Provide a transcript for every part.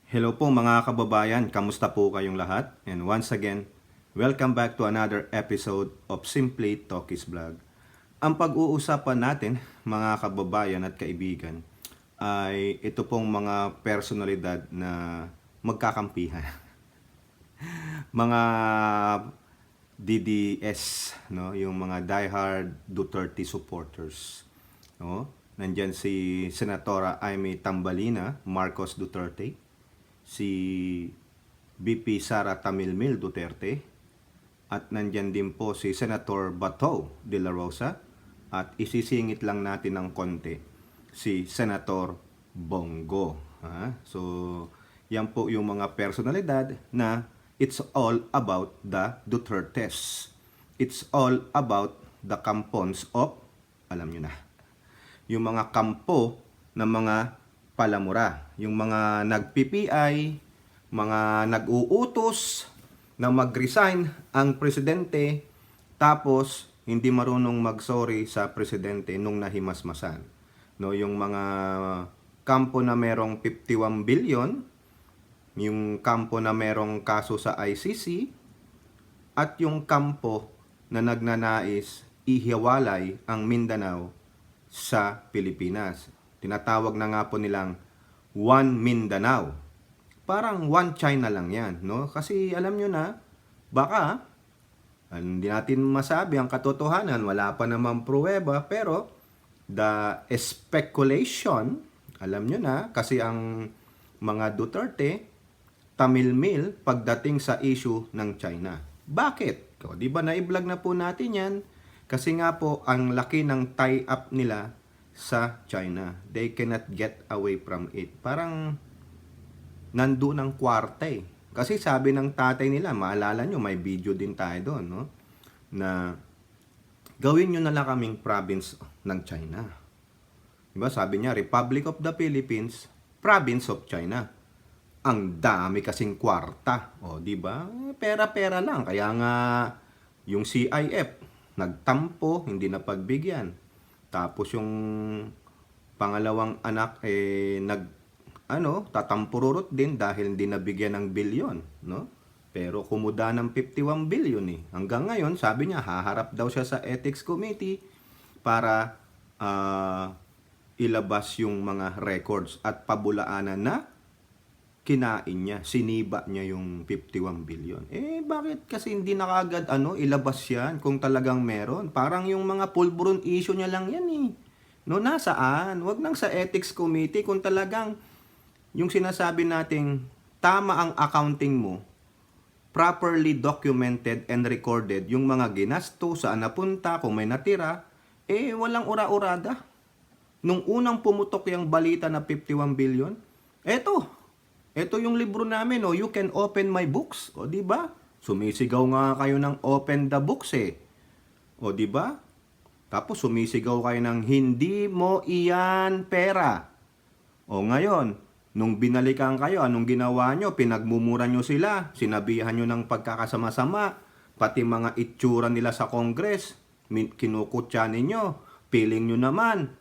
Hello po mga kababayan, kamusta po kayong lahat? And once again, welcome back to another episode of Simply Talkies Vlog. Ang pag-uusapan natin mga kababayan at kaibigan ay ito pong mga personalidad na magkakampihan. Mga DDS, no? Yung mga diehard Duterte supporters. No? Nandyan si Senatora Amy Tambalina Marcos Duterte, si VP Sara Tamilmil Duterte, at nandyan din po si Senator Bato de la Rosa, at isisingit lang natin ng konti si Senator Bongo. So, yan po yung mga personalidad na it's all about the Dutertes. It's all about the kampons of, alam nyo na, yung mga kampo ng mga palamura, yung mga nag-PPI, mga nag-uutos na mag-resign ang presidente, tapos hindi marunong mag-sorry sa presidente nung nahimasmasan. No, yung mga kampo na merong 51 billion, yung kampo na merong kaso sa ICC, at yung kampo na nagnanais ihiwalay ang Mindanao sa Pilipinas. Tinatawag na nga po nilang One Mindanao. Parang One China lang yan, no? Kasi alam nyo na, baka hindi natin masabi ang katotohanan, wala pa namang pruweba, pero the speculation, alam nyo na, kasi ang mga Duterte, tamilmil pagdating sa issue ng China. Bakit? O, di ba na-vlog na po natin yan? Kasi nga po, ang laki ng tie-up nila sa China. They cannot get away from it. Parang nandun ang kwarta eh. Kasi sabi ng tatay nila, maalala nyo, may video din tayo doon, no? Na gawin nyo na lang kaming province ng China. Diba? Sabi niya, Republic of the Philippines, Province of China. Ang dami kasing kwarta. O, di ba? Pera-pera lang. Kaya nga, yung CIF, nagtampo, hindi na pagbigyan. Tapos yung pangalawang anak, tatampururot din dahil hindi nabigyan ng bilyon, no? Pero kumuda ng 51 billion eh. Hanggang ngayon, sabi niya, haharap daw siya sa Ethics Committee para ilabas yung mga records at pabulaanan na kinain niya, siniba niya yung 51 billion. Bakit kasi hindi na kagad ilabas yan kung talagang meron? Parang yung mga pulburon issue niya lang yan eh. No, nasaan? Wag nang sa Ethics Committee kung talagang yung sinasabi nating tama ang accounting mo, properly documented and recorded yung mga ginasto, saan napunta, kung may natira, walang ura-urada. Nung unang pumutok yung balita na 51 billion, ito yung libro namin, You Can Open My Books. O, di ba? Sumisigaw nga kayo ng open the books eh. O, di ba? Tapos sumisigaw kayo ng hindi mo iyan pera. O, ngayon, nung binalikan kayo, anong ginawa nyo? Pinagmumura nyo sila. Sinabihan nyo ng pagkakasama-sama. Pati mga itsura nila sa Congress. Kinukutya ninyo. Piling nyo naman.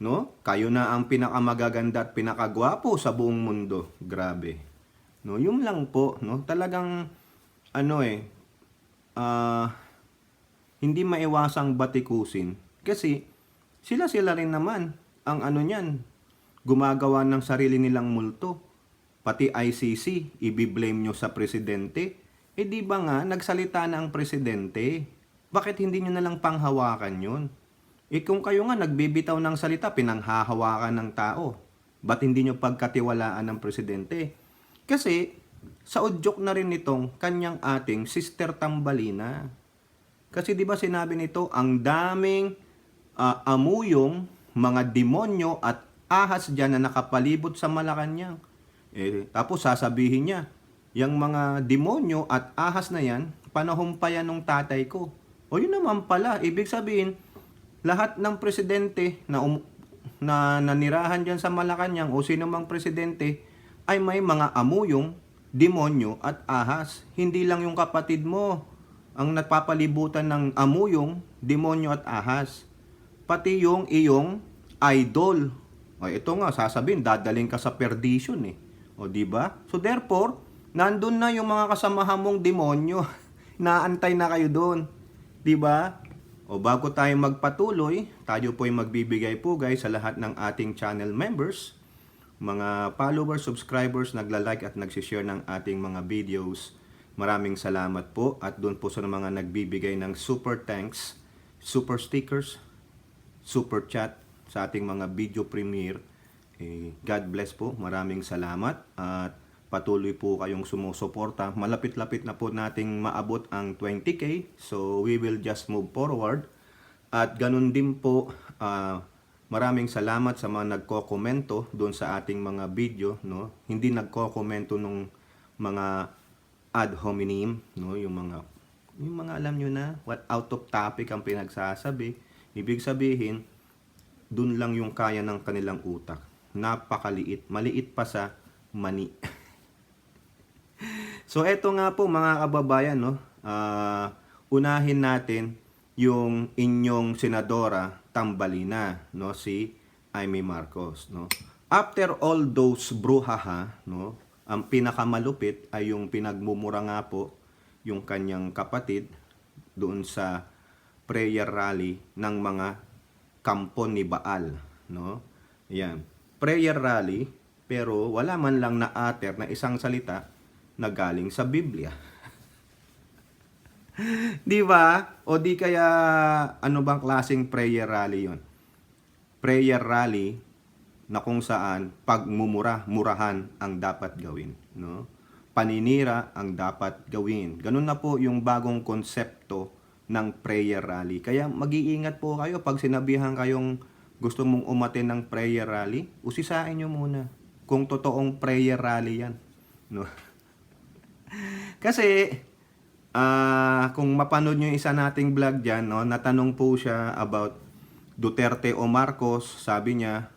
No? Kayo na ang pinakamagaganda at pinakagwapo sa buong mundo. Grabe. No, yun lang po, no? Talagang hindi maiwasang batikusin kasi sila rin naman ang niyan, gumagawa ng sarili nilang multo. Pati ICC, ibiblame nyo sa presidente. Di ba nga, nagsalita na ang presidente? Bakit hindi nyo nalang panghawakan yun? Kung kayo nga nagbibitaw ng salita, pinanghahawakan ng tao. Ba't hindi nyo pagkatiwalaan ng presidente? Kasi, sa udyok na rin nitong kanyang ating Sister Tambalina. Kasi di ba sinabi nito, ang daming amuyong mga demonyo at ahas dyan na nakapalibot sa Malacanang. Tapos sasabihin niya, yung mga demonyo at ahas na yan, panahon pa yan ng tatay ko. O yun naman pala, ibig sabihin, lahat ng presidente na nanirahan dyan sa Malacanang o sino mang presidente ay may mga amuyong, demonyo at ahas. Hindi lang yung kapatid mo ang napapalibutan ng amuyong, demonyo at ahas. Pati yung iyong idol. O ito nga, sasabihin, dadaling ka sa perdition eh. O di ba? So therefore, nandun na yung mga kasamahan mong demonyo. Naantay na kayo doon. Di ba? O bago tayo magpatuloy, tayo po ay magbibigay po guys sa lahat ng ating channel members, mga followers, subscribers, nagla-like at nagsishare ng ating mga videos. Maraming salamat po at doon po sa mga nagbibigay ng super thanks, super stickers, super chat sa ating mga video premiere. God bless po. Maraming salamat at patuloy po kayong sumusuporta. Malapit-lapit na po nating maabot ang 20K. So we will just move forward. At ganun din po, maraming salamat sa mga nagko-komento doon sa ating mga video, no? Hindi nagko-komento nung mga ad hominem, no? Yung mga alam nyo na, what out of topic ang pinagsasabi. Ibig sabihin, doon lang yung kaya ng kanilang utak. Napakaliit, maliit pa sa mani. So eto nga po mga kababayan, no? Unahin natin yung inyong senadora Tambalina, no, si Amy Marcos, no. After all those bruhaha, no, ang pinakamalupit ay yung pinagmumura nga po yung kanyang kapatid doon sa prayer rally ng mga kampo ni Baal, no. Yan. Prayer rally pero wala man lang na-utter na isang salita na galing sa Biblia. Di ba? O di kaya ano bang klaseng prayer rally 'yon? Prayer rally na kung saan pagmumura-murahan ang dapat gawin, no? Paninira ang dapat gawin. Ganun na po yung bagong konsepto ng prayer rally. Kaya mag-iingat po kayo pag sinabihan kayong gusto mong umattend ng prayer rally, usisain nyo muna kung totoong prayer rally 'yan, no? Kasi kung mapanood nyo yung isa nating vlog dyan, no, natanong po siya about Duterte o Marcos. Sabi niya,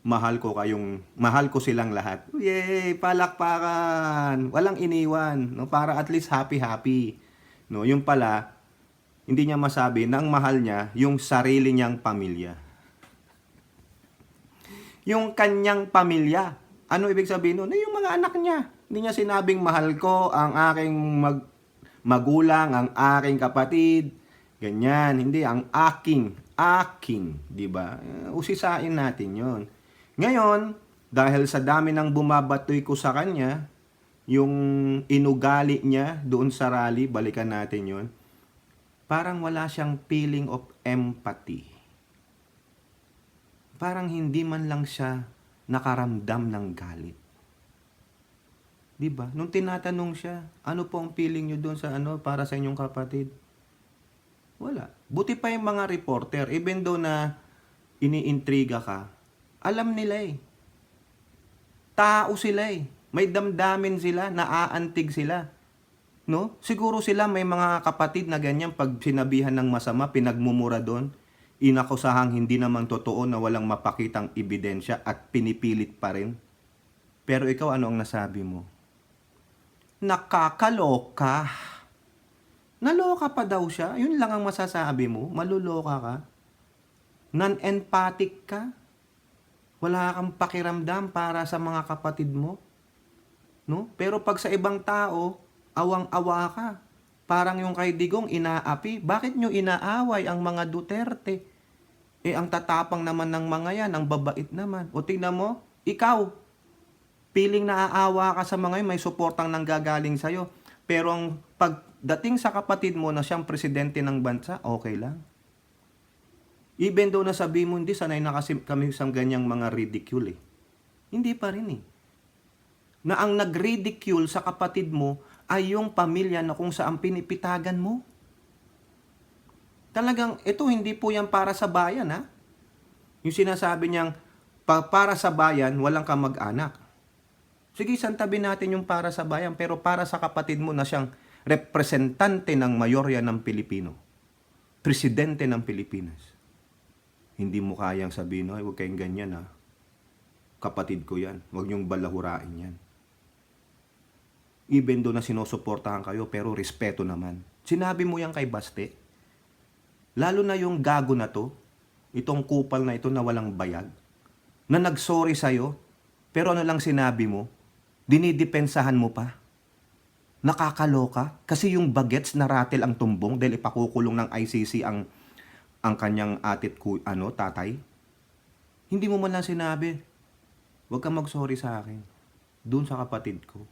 mahal ko silang lahat. Yay! Palakpakan! Walang iniwan, no, para at least happy. No, yung pala, hindi niya masabi na ang mahal niya yung sarili niyang pamilya. Yung kanyang pamilya. Ano ibig sabihin nun? Yung mga anak niya. Hindi niya sinabing mahal ko ang aking magulang, ang aking kapatid, ganyan. Hindi, ang aking, di ba? Usisain natin yon. Ngayon, dahil sa dami ng bumabatoy ko sa kanya, yung inugali niya doon sa rally, balikan natin yon, parang wala siyang feeling of empathy. Parang hindi man lang siya nakaramdam ng galit. Diba? Nung tinatanong siya, ano po ang feeling nyo doon sa para sa inyong kapatid? Wala. Buti pa yung mga reporter, even though na iniintriga ka, alam nila eh. Tao sila eh. May damdamin sila, naaantig sila. No? Siguro sila may mga kapatid na ganyan pag sinabihan ng masama, pinagmumura doon, inakusahang hindi naman totoo na walang mapakitang ebidensya at pinipilit pa rin. Pero ikaw, ano ang nasabi mo? Nakakaloka. Naloka pa daw siya. Yun lang ang masasabi mo. Maluloka ka. Non-empathic ka. Wala kang pakiramdam para sa mga kapatid mo. No? Pero pag sa ibang tao, awang-awa ka. Parang yung kay Digong inaapi. Bakit nyo inaaway ang mga Duterte? Ang tatapang naman ng mga yan, ang babait naman. O tingnan mo, ikaw, feeling naaawa ka sa mga yun, may suportang nanggagaling sa'yo. Pero ang pagdating sa kapatid mo na siyang presidente ng bansa, okay lang. Even though nasabi mo, hindi, sanay na kasi kami sa ganyang mga ridicule eh. Hindi pa rin eh. Na ang nag-ridicule sa kapatid mo ay yung pamilya na kung saan pinipitagan mo. Talagang, ito hindi po yan para sa bayan ha. Yung sinasabi niyang, para sa bayan, walang kamag-anak. Sige, santabi natin yung para sa bayan, pero para sa kapatid mo na siyang representante ng mayorya ng Pilipino. Presidente ng Pilipinas. Hindi mo kayang sabihin, huwag kayong ganyan ha. Kapatid ko yan. Huwag niyong balahurain yan. Even though na sinusuportahan kayo, pero respeto naman. Sinabi mo yan kay Baste. Lalo na yung gago na to, itong kupal na ito na walang bayag, na nagsorry sa'yo, pero ano lang sinabi mo? Dinidepensahan mo pa. Nakakaloka. Kasi yung bagets na ratel ang tumbong dahil ipakukulong ng ICC ang kanyang tatay. Hindi mo man lang sinabi, huwag kang mag-sorry sa akin. Doon sa kapatid ko.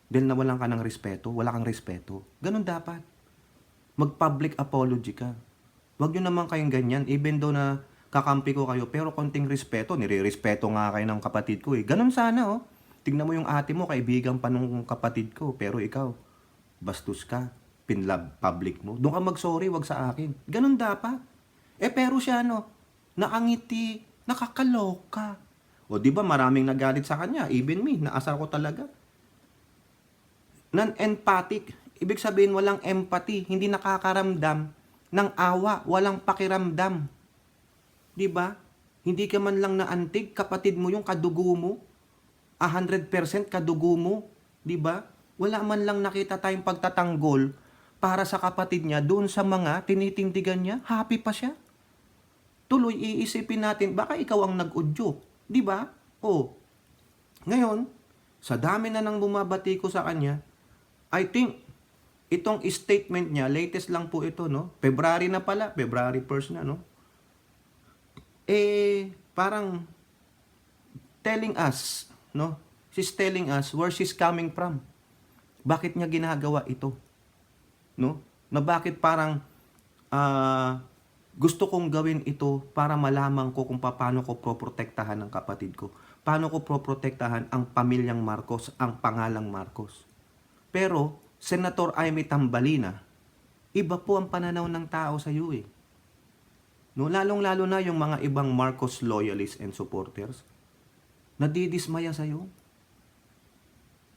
Dahil nawalan ka ng respeto, wala kang respeto. Ganun dapat. Mag-public apology ka. Huwag nyo naman kayong ganyan, even though na kakampi ko kayo, pero konting respeto, nire-respeto nga kayo ng kapatid ko eh. Ganun sana oh. Tignan mo yung ate mo, kaibigan pa nung kapatid ko, pero ikaw, bastos ka, pinlab public mo. Doon ka mag-sorry, wag sa akin. Ganun dapat. Pero siya nakangiti, nakakaloka. O di ba maraming nagalit sa kanya, even me, naasar ko talaga. Non-empathic, ibig sabihin walang empathy, hindi nakakaramdam ng awa, walang pakiramdam. 'Di ba? Hindi ka man lang naantig, kapatid mo yung kadugo mo. 100% kadugo mo, 'di ba? Wala man lang nakita tayong pagtatanggol para sa kapatid niya doon sa mga tinitindigan niya, happy pa siya. Tuloy iisipin natin, baka ikaw ang nag-udyok, 'di ba? Ngayon, sa dami na nang bumabati ko sa kanya, I think itong statement niya, latest lang po ito, no? February na pala, February 1st na, no? Parang telling us, no? She's telling us where she's coming from. Bakit niya ginagawa ito? No? Na bakit parang gusto kong gawin ito para malaman ko kung paano ko poprotektahan ang kapatid ko. Paano ko poprotektahan ang pamilyang Marcos, ang pangalang Marcos. Pero, Senator Amy Tambalina, iba po ang pananaw ng tao sa iyo eh. No, lalong-lalo na yung mga ibang Marcos loyalists and supporters, nadidismaya sa iyo.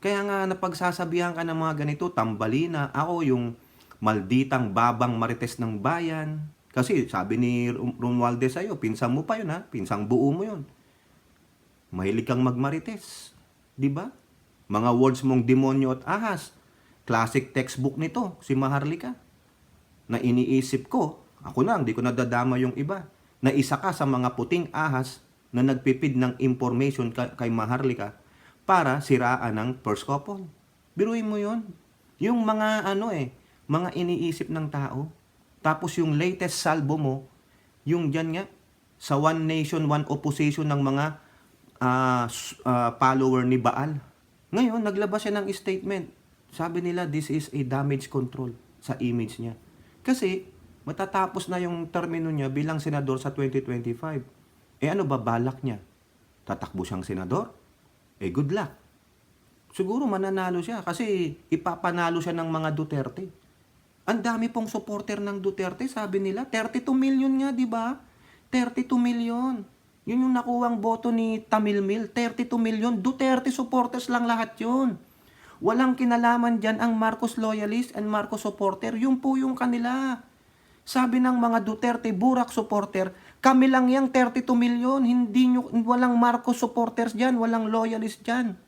Kaya nga napagsasabihan ka ng mga ganito, Tambalina, ako yung malditang babang marites ng bayan. Kasi sabi ni Romualdez sa'yo, pinsang mo pa yun ha, pinsang buo mo yun. Mahilig kang magmarites, di ba? Mga words mong demonyo at ahas. Classic textbook nito, si Maharlika. Na iniisip ko, ako na, hindi ko nadadama yung iba, na isa ka sa mga puting ahas na nagpipid ng information kay Maharlika para siraan ng first couple. Biruin mo yun. Yung mga mga iniisip ng tao. Tapos yung latest salbo mo, yung dyan nga, sa One Nation, One Opposition ng mga follower ni Baal. Ngayon, naglabas siya ng statement. Sabi nila, this is a damage control sa image niya. Kasi, matatapos na yung termino niya bilang senador sa 2025. Ano ba balak niya? Tatakbo siyang senador? Good luck. Siguro mananalo siya kasi ipapanalo siya ng mga Duterte. Ang dami pong supporter ng Duterte, sabi nila, 32 million nga, di ba? 32 million. Yun yung nakuwang boto ni Tamil Mil, 32 million. Duterte supporters lang lahat yun. Walang kinalaman dyan ang Marcos loyalist and Marcos supporter. Yun po yung kanila. Sabi ng mga Duterte, Burak supporter, kami lang yung 32 million. Walang Marcos supporters dyan, walang loyalist dyan.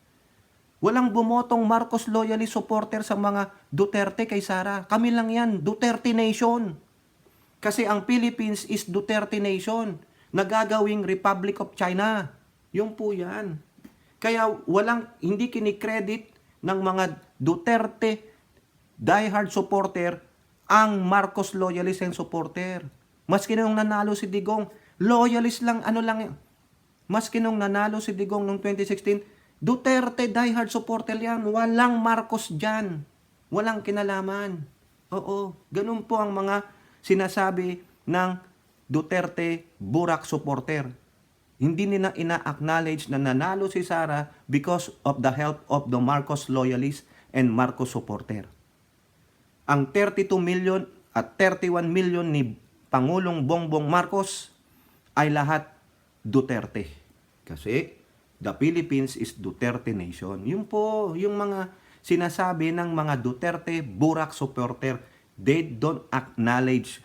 Walang bumotong Marcos loyalist supporter sa mga Duterte kay Sara. Kami lang yan, Duterte Nation. Kasi ang Philippines is Duterte Nation. Nagagawing Republic of China. Yung po yan. Kaya hindi kinikredit ng mga Duterte diehard supporter ang Marcos loyalist and supporter. Maski nung nanalo si Digong, loyalist lang, maski nung nanalo si Digong noong 2016, Duterte diehard supporter yan. Walang Marcos dyan. Walang kinalaman. Oo, ganun po ang mga sinasabi ng Duterte Burak supporter. Hindi nila ina-acknowledge na nanalo si Sara because of the help of the Marcos loyalists and Marcos supporter. Ang 32 million at 31 million ni Pangulong Bongbong Marcos ay lahat Duterte. Kasi the Philippines is Duterte Nation. Yun po yung mga sinasabi ng mga Duterte Burak supporter. They don't acknowledge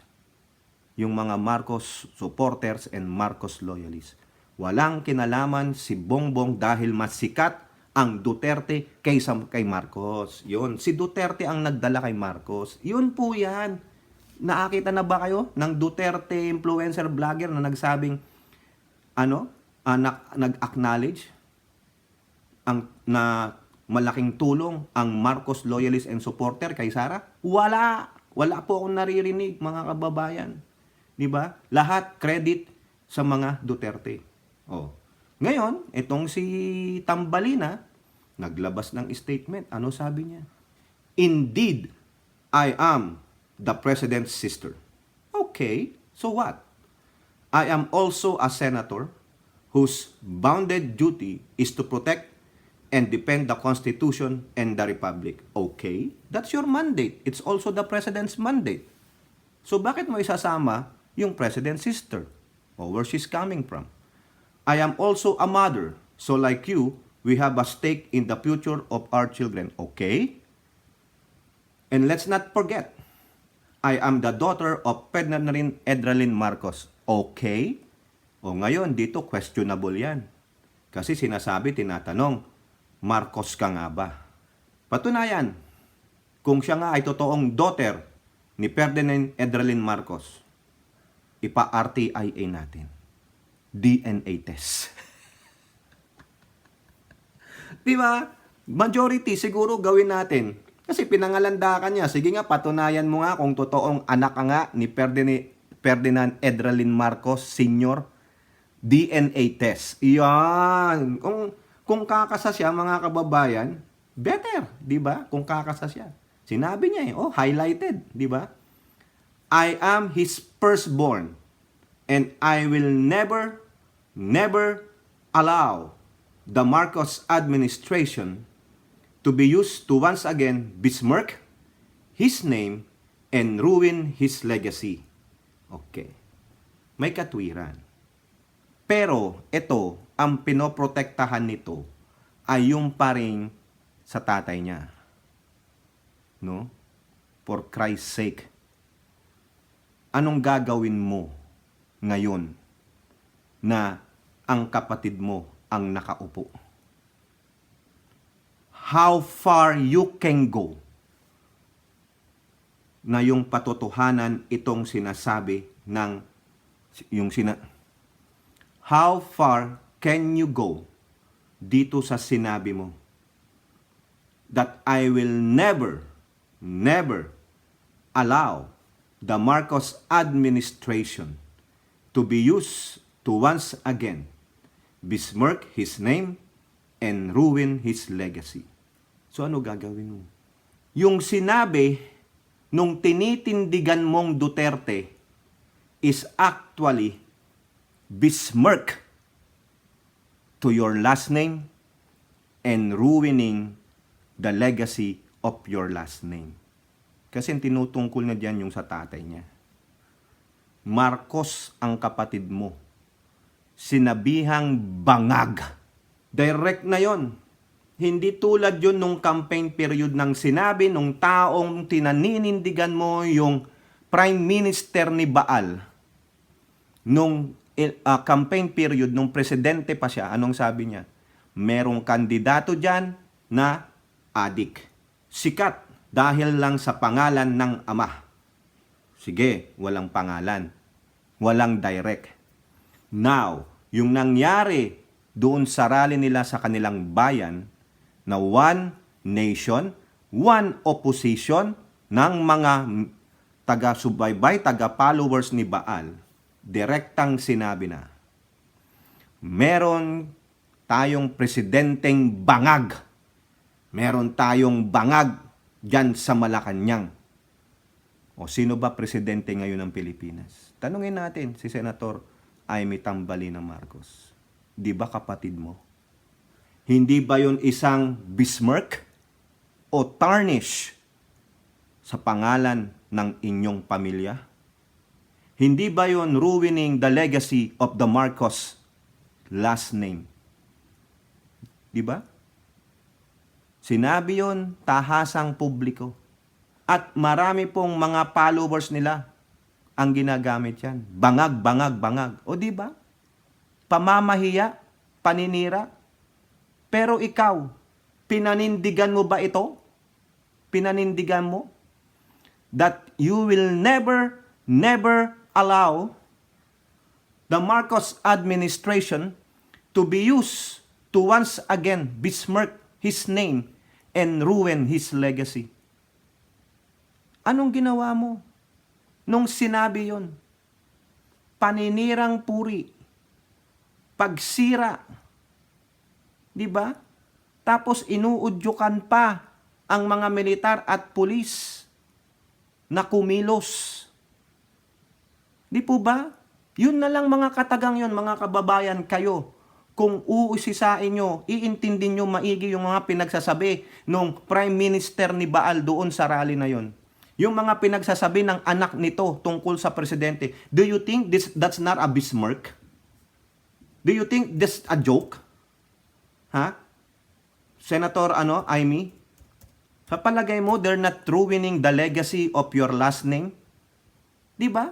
yung mga Marcos supporters and Marcos loyalists. Walang kinalaman si Bongbong dahil mas sikat ang Duterte kaysa kay Marcos. Yun, si Duterte ang nagdala kay Marcos. Yun po yan. Nakakita na ba kayo ng Duterte influencer vlogger na nagsabing nag-acknowledge na malaking tulong ang Marcos loyalist and supporter kay Sara? Wala. Wala po akong naririnig, mga kababayan. 'Di ba? Lahat credit sa mga Duterte. Oh. Ngayon, itong si Tambalina naglabas ng statement. Ano sabi niya? Indeed, I am the president's sister. Okay, so what? I am also a senator whose bounded duty is to protect and defend the Constitution and the Republic. Okay, that's your mandate. It's also the President's mandate. So bakit mo isasama yung President's sister? Or where she's coming from? I am also a mother. So like you, we have a stake in the future of our children. Okay? And let's not forget, I am the daughter of Ferdinand Edralin Marcos. Okay? O ngayon, dito questionable yan. Kasi sinasabi, tinatanong, Marcos ka nga ba? Patunayan, kung siya nga ay totoong daughter ni Ferdinand Edralin Marcos, ipa-RTIA natin. DNA test. Di ba? Majority siguro gawin natin. Kasi pinangalandakan niya. Sige nga, patunayan mo nga kung totoong anak ka nga ni Ferdinand Edralin Marcos Sr. DNA test. Yan. Kung kakasa siya, mga kababayan, better, di ba? Kung kakasa siya. Sinabi niya highlighted, di ba? I am his firstborn and I will never allow the Marcos administration to be used to once again besmirch his name and ruin his legacy. Okay. May katwiran. Pero ito, ang pinoprotektahan nito ay yung paring sa tatay niya. No? For Christ's sake. Anong gagawin mo ngayon na ang kapatid mo ang nakaupo? How far you can go na yung patotohanan itong sinasabi ng how far can you go dito sa sinabi mo that I will never allow the Marcos administration to be used to once again besmirch his name and ruin his legacy. So ano gagawin mo? Yung sinabi nung tinitindigan mong Duterte is actually besmirch to your last name and ruining the legacy of your last name. Kasi tinutungkol na diyan yung sa tatay niya. Marcos ang kapatid mo. Sinabihang bangag. Direct na yon. Hindi tulad yun nung campaign period ng sinabi nung taong tinaninindigan mo yung Prime Minister ni Baal. Nung campaign period, nung presidente pa siya, anong sabi niya? Merong kandidato dyan na adik. Sikat dahil lang sa pangalan ng ama. Sige, walang pangalan. Walang direct. Now, yung nangyari doon sa rally nila sa kanilang bayan na one nation, one opposition ng mga taga-subaybay, taga-followers ni Baal, direktang sinabi na, meron tayong presidenteng bangag. Meron tayong bangag dyan sa Malacanang. O sino ba presidente ngayon ng Pilipinas? Tanungin natin si Senator Aimee Tambalina Marcos. Di ba kapatid mo? Hindi ba yon isang besmirch o tarnish sa pangalan ng inyong pamilya? Hindi ba yon ruining the legacy of the Marcos last name? Di ba? Sinabi yon tahasang publiko. At marami pong mga followers nila ang ginagamit yan. Bangag, bangag, bangag. O di ba? Pamamahiya, paninira. Pero ikaw, pinanindigan mo ba ito? Pinanindigan mo? That you will never allow the Marcos administration to be used to once again besmirch his name and ruin his legacy. Anong ginawa mo nung sinabi yon? Paninirang puri, pagsira, di ba? Tapos inuudyukan pa ang mga militar at pulis na kumilos. Di po ba? Yun na lang mga katagang yun, mga kababayan, kayo. Kung uusisain nyo, iintindi nyo maigi yung mga pinagsasabi ng Prime Minister ni Baal doon sa rally na yon. Yung mga pinagsasabi ng anak nito tungkol sa presidente. Do you think that's not a besmirch? Do you think this a joke? Ha? Senator Amy? Sa palagay mo, they're not ruining the legacy of your last name? Di ba?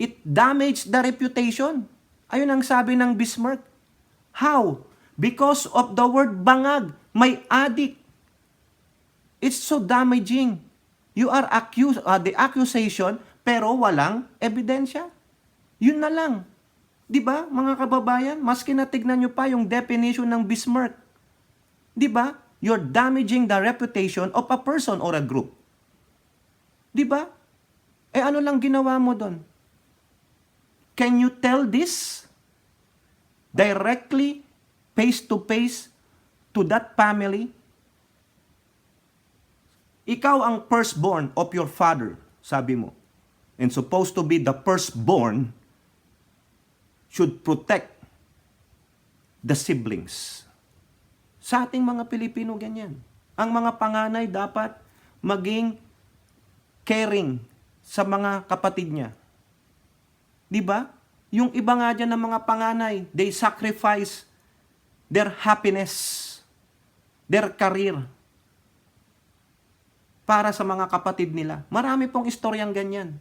It damaged the reputation. Ayun ang sabi ng besmirch. How? Because of the word bangag. May adik. It's so damaging. You are the accusation pero walang ebidensya. Yun na lang. Di ba, mga kababayan? Maski natignan nyo pa yung definition ng besmirch. Di ba? You're damaging the reputation of a person or a group. Di ba? Ano lang ginawa mo doon? Can you tell this directly, face to face, to that family? Ikaw ang firstborn of your father, sabi mo. And supposed to be the firstborn should protect the siblings. Sa ating mga Pilipino, ganyan. Ang mga panganay dapat maging caring sa mga kapatid niya. Di ba? Yung iba nga dyan ng mga panganay, they sacrifice their happiness, their career, para sa mga kapatid nila. Marami pong istoryang ganyan.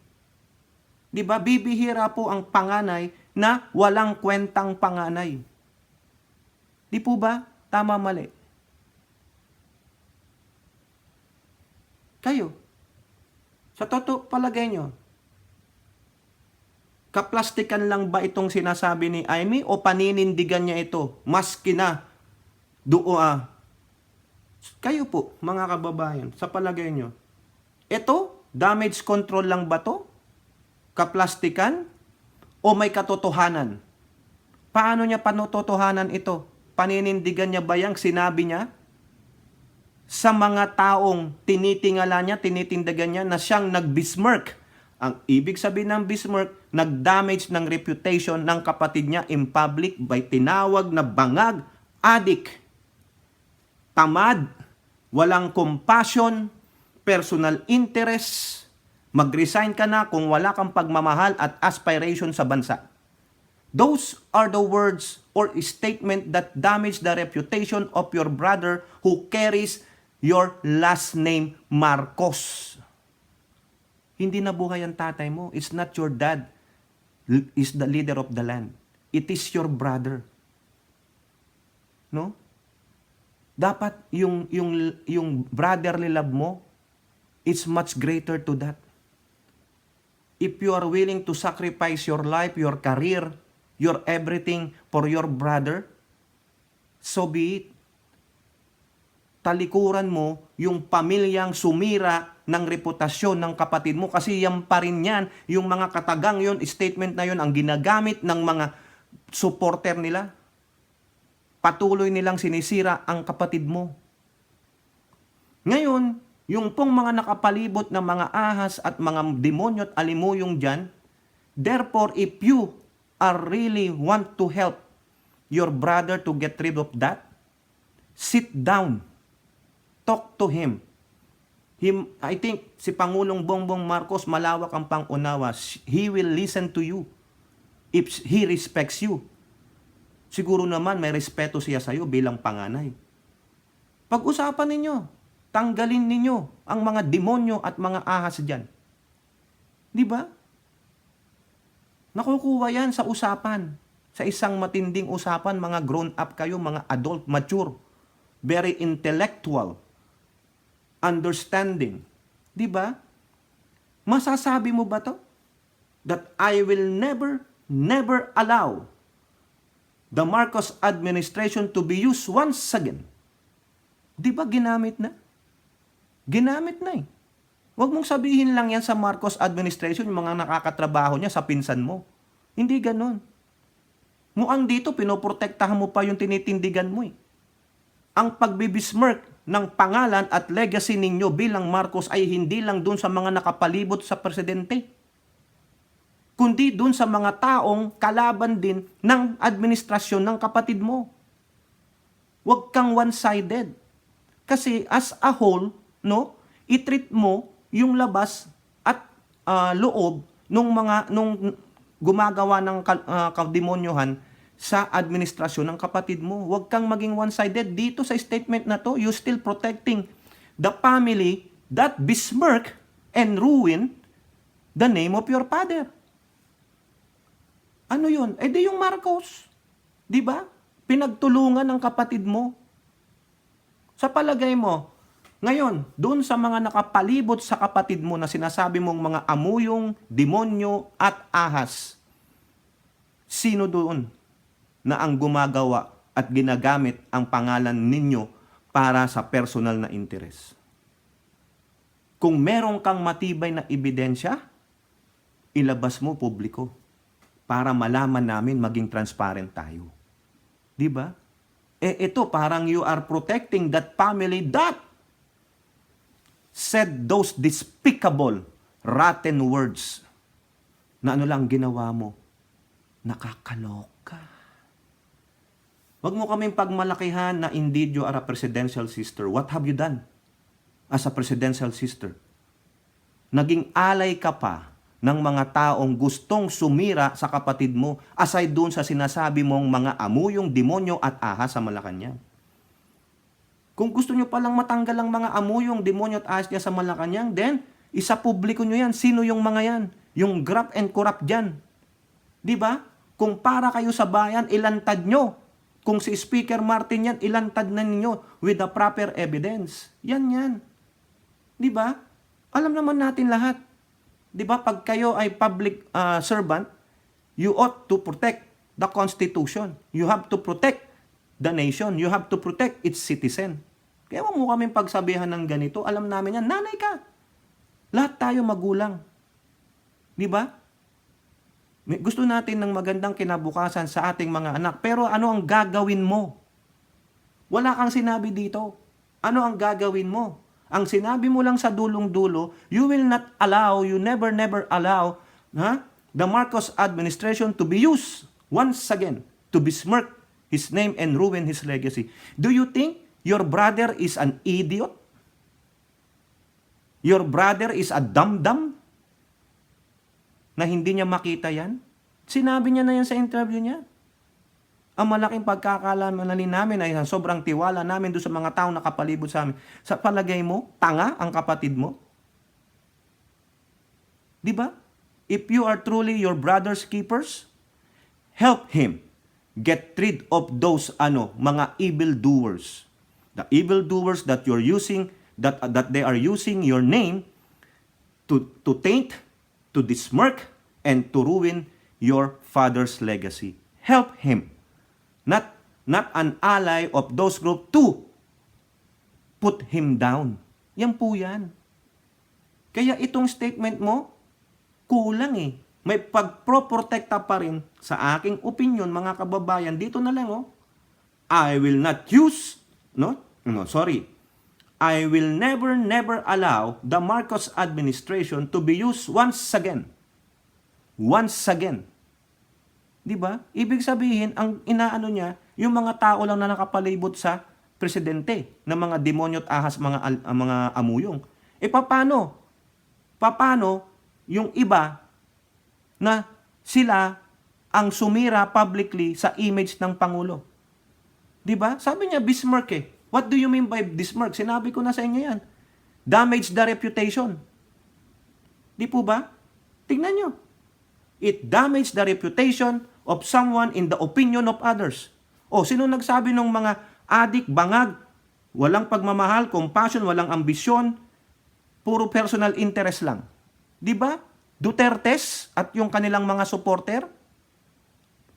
Di ba? Bibihira po ang panganay na walang kwentang panganay. Di po ba? Tama, mali. Kayo, sa totoo palagay nyo, kaplastikan lang ba itong sinasabi ni Amy o paninindigan niya ito? Maski na kayo po, mga kababayan, sa palagay nyo, ito, damage control lang ba to? Kaplastikan? O may katotohanan? Paano niya panototohanan ito? Paninindigan niya ba yung sinabi niya? Sa mga taong tinitingala niya, tinitindagan niya na siyang nag-besmirch. Ang ibig sabihin ng besmirch, nag-damage ng reputation ng kapatid niya in public by tinawag na bangag, adik, tamad, walang compassion, personal interest, mag-resign ka na kung wala kang pagmamahal at aspiration sa bansa. Those are the words or statement that damage the reputation of your brother who carries your last name, Marcos. Hindi nabuhay ang tatay mo. It's not your dad. Is the leader of the land. It is your brother. No? Dapat yung brotherly love mo, it's much greater to that. If you are willing to sacrifice your life, your career, your everything for your brother, so be it. Talikuran mo yung pamilyang sumira ng reputasyon ng kapatid mo kasi yan pa rin yan, yung mga katagang yon, statement na yon ang ginagamit ng mga supporter nila. Patuloy nilang sinisira ang kapatid mo. Ngayon, yung pong mga nakapalibot na mga ahas at mga demonyo at alimuyong dyan, therefore, if you are really want to help your brother to get rid of that, sit down. Talk to him. I think si Pangulong Bongbong Marcos malawak ang pangunawa. He will listen to you if he respects you. Siguro naman may respeto siya sa iyo bilang panganay. Pag-usapan ninyo, tanggalin ninyo ang mga demonyo at mga ahas diyan. Di ba? Nakukuha yan sa usapan. Sa isang matinding usapan, mga grown up kayo, mga adult, mature, very intellectual, understanding. Di ba? Masasabi mo ba to? That I will never allow the Marcos administration to be used once again. Di ba ginamit na? Ginamit na eh. Huwag mong sabihin lang yan sa Marcos administration, yung mga nakakatrabaho niya sa pinsan mo. Hindi ganon. Mukhang dito, pinoprotektahan mo pa yung tinitindigan mo eh. Ang pagbibismirk ng pangalan at legacy ninyo bilang Marcos ay hindi lang dun sa mga nakapalibot sa presidente, kundi dun sa mga taong kalaban din ng administrasyon ng kapatid mo. Huwag kang one-sided. Kasi as a whole, no, i-treat mo yung labas at loob nung gumagawa ng kademonyohan sa administrasyon ng kapatid mo. Huwag kang maging one-sided. Dito sa statement na to, you still protecting the family that besmirk and ruin the name of your father. Ano yun? Eh di yung Marcos. Di ba? Pinagtulungan ng kapatid mo. Sa palagay mo, ngayon, doon sa mga nakapalibot sa kapatid mo na sinasabi mong mga amuyong, demonyo at ahas, sino doon na ang gumagawa at ginagamit ang pangalan ninyo para sa personal na interes? Kung meron kang matibay na ebidensya, ilabas mo publiko para malaman namin, maging transparent tayo. Di ba? Eh ito, parang you are protecting that family that said those despicable, rotten words na ano lang ginawa mo. Nakakaloka. Huwag mo kaming pagmalakihan na indeed you are a presidential sister. What have you done as a presidential sister? Naging alay ka pa ng mga taong gustong sumira sa kapatid mo aside dun sa sinasabi mong mga amuyong demonyo at ahas sa Malacanang. Kung gusto nyo palang matanggal ang mga amuyong demonyo at ahas niya sa Malacanang, then isa publiko nyo yan. Sino yung mga yan? Yung graft and corrupt dyan. Di ba? Kung para kayo sa bayan, ilantad nyo. Kung si Speaker Martin yan, ilantad na ninyo with the proper evidence. Yan. Di ba? Alam naman natin lahat. Di ba? Pag kayo ay public servant, you ought to protect the Constitution. You have to protect the nation. You have to protect its citizen. Kaya huwag mo kaming pagsabihan ng ganito. Alam namin yan, nanay ka. Lahat tayo magulang. Di ba? Gusto natin ng magandang kinabukasan sa ating mga anak. Pero ano ang gagawin mo? Wala kang sinabi dito. Ano ang gagawin mo? Ang sinabi mo lang sa dulong-dulo, you never allow the Marcos administration to be used once again to besmirk his name and ruin his legacy. Do you think your brother is an idiot? Your brother is a dum-dum? Na hindi niya makita yan? Sinabi niya na yan sa interview niya. Ang malaking pagkakalamali namin ay sobrang tiwala namin doon sa mga taong nakapalibot sa amin. Sa palagay mo, tanga ang kapatid mo? Di ba? If you are truly your brother's keepers, help him get rid of those mga evildoers. The evildoers that you're using, that they are using your name to taint, to besmirk, and to ruin your father's legacy. Help him. Not an ally of those group to put him down. Yan po yan. Kaya itong statement mo, kulang eh. May pagproprotekta pa rin sa aking opinion, mga kababayan. Dito na lang I will not use, I will never allow the Marcos administration to be used once again. Once again. Di ba? Ibig sabihin, ang inaano niya, yung mga tao lang na nakapalibot sa presidente, na mga demonyo at ahas, mga amuyong. E paano? Paano yung iba na sila ang sumira publicly sa image ng Pangulo? Di ba? Sabi niya, besmirk eh. What do you mean by besmirk? Sinabi ko na sa inyo yan. Damage the reputation. Di po ba? Tingnan nyo. It damaged the reputation of someone in the opinion of others. Sino nagsabi ng mga adik, bangag, walang pagmamahal, compassion, walang ambisyon, puro personal interest lang? Di ba? Dutertes at yung kanilang mga supporter?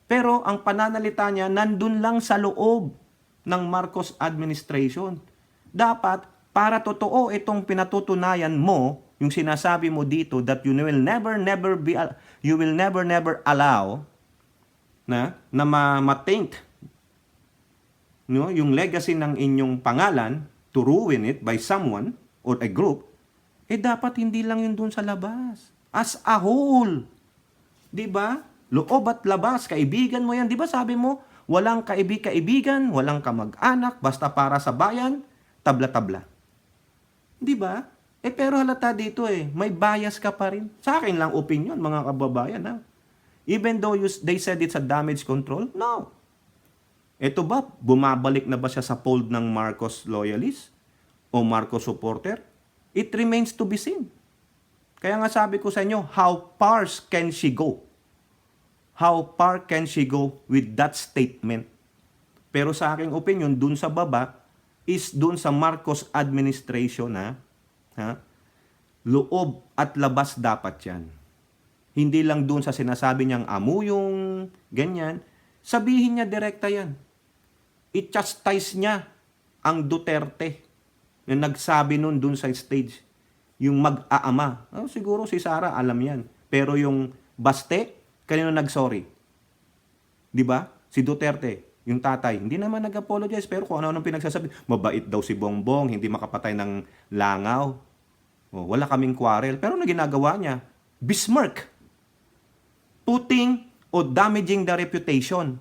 Pero ang pananalita niya nandun lang sa loob ng Marcos administration. Dapat, para totoo itong pinatutunayan mo, yung sinasabi mo dito that you will never allow na ma-taint, no, yung legacy ng inyong pangalan to ruin it by someone or a group, dapat hindi lang yun dun sa labas. As a whole. 'Di ba? Loob at labas, kaibigan mo yan. 'Di ba sabi mo, walang kaibigan, walang kamag-anak, basta para sa bayan, tabla-tabla. 'Di ba? Pero halata dito may bias ka pa rin. Sa akin lang opinion, mga kababayan, ha? Even though they said it's a damage control, no. Ito ba, bumabalik na ba siya sa fold ng Marcos loyalist o Marcos supporter? It remains to be seen. Kaya nga sabi ko sa inyo, how far can she go? How far can she go with that statement? Pero sa aking opinion, dun sa baba, is dun sa Marcos administration, loob at labas dapat yan. Hindi lang dun sa sinasabi niyang amuyong, ganyan. Sabihin niya direkta yan. I-chastise niya ang Duterte na nagsabi nun dun sa stage. Yung mag-aama. Siguro si Sara alam yan. Pero yung Baste, kanino nag-sorry? Di ba? Si Duterte, yung tatay, hindi naman nag-apologize. Pero kung ano-anong pinagsasabi, mabait daw si Bongbong, hindi makapatay ng langaw. Wala kaming quarrel. Pero ano ginagawa niya? Besmirk. Putting o damaging the reputation.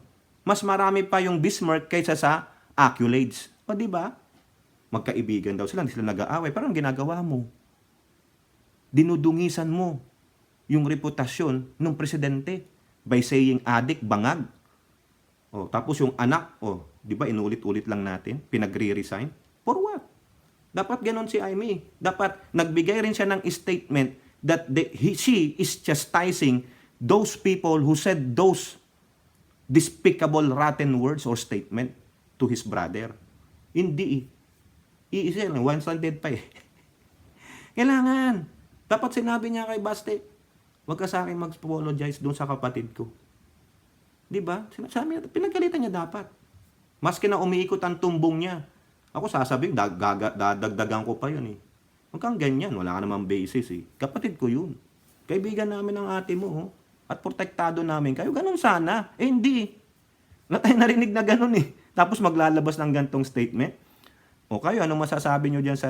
Mas marami pa yung besmirk kaysa sa accolades. Di ba? Magkaibigan daw sila, hindi sila nag-aaway. Pero ang ginagawa mo? Dinudungisan mo yung reputasyon ng presidente by saying adik, bangag. Tapos yung anak, di ba inulit-ulit lang natin, pinagre-resign. For what? Dapat ganon si Amy. Dapat nagbigay rin siya ng statement that she is chastising those people who said those despicable, rotten words or statement to his brother. Hindi. Iisa lang, one-sided pa Kailangan. Dapat sinabi niya kay Baste, huwag ka sa akin mag-apologize doon sa kapatid ko. Di ba? Sinasabi niya, pinagalitan niya dapat. Maski na umiikot ang tumbong niya. Ako sasabihin, dadagdagan ko pa yun Huwag kang ganyan, wala ka namang basis Kapatid ko yun. Kaibigan namin ang ate mo at protektado namin kayo. Ganun sana. Hindi. Wala tayong narinig na ganun Tapos maglalabas ng gantong statement. Kayo, anong masasabi nyo dyan sa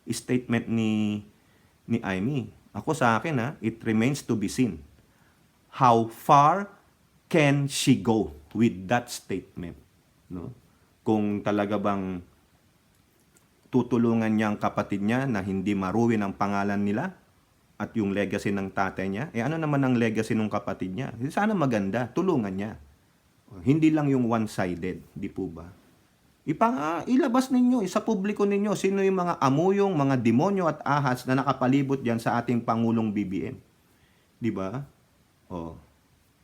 statement ni Amy? Ako sa akin, it remains to be seen. How far can she go with that statement? No? Kung talaga bang tutulungan niya ang kapatid niya na hindi maruwin ang pangalan nila at yung legacy ng tatay niya, ano naman ang legacy ng kapatid niya? Sana maganda, tulungan niya. Hindi lang yung one-sided, di po ba? Ilabas ninyo, sa publiko ninyo, sino yung mga amuyong, mga demonyo at ahas na nakapalibot diyan sa ating Pangulong BBM. Di ba?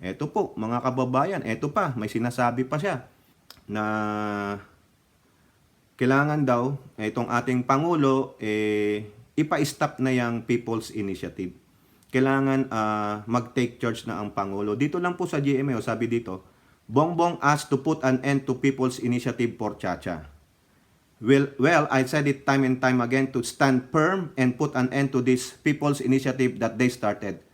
Eto po, mga kababayan, eto pa, may sinasabi pa siya na kailangan daw itong ating Pangulo ipa-stop na yung People's Initiative. Kailangan mag-take charge na ang Pangulo. Dito lang po sa GMA, sabi dito, Bongbong asked to put an end to People's Initiative for Chacha. Well, I said it time and time again to stand firm and put an end to this People's Initiative that they started.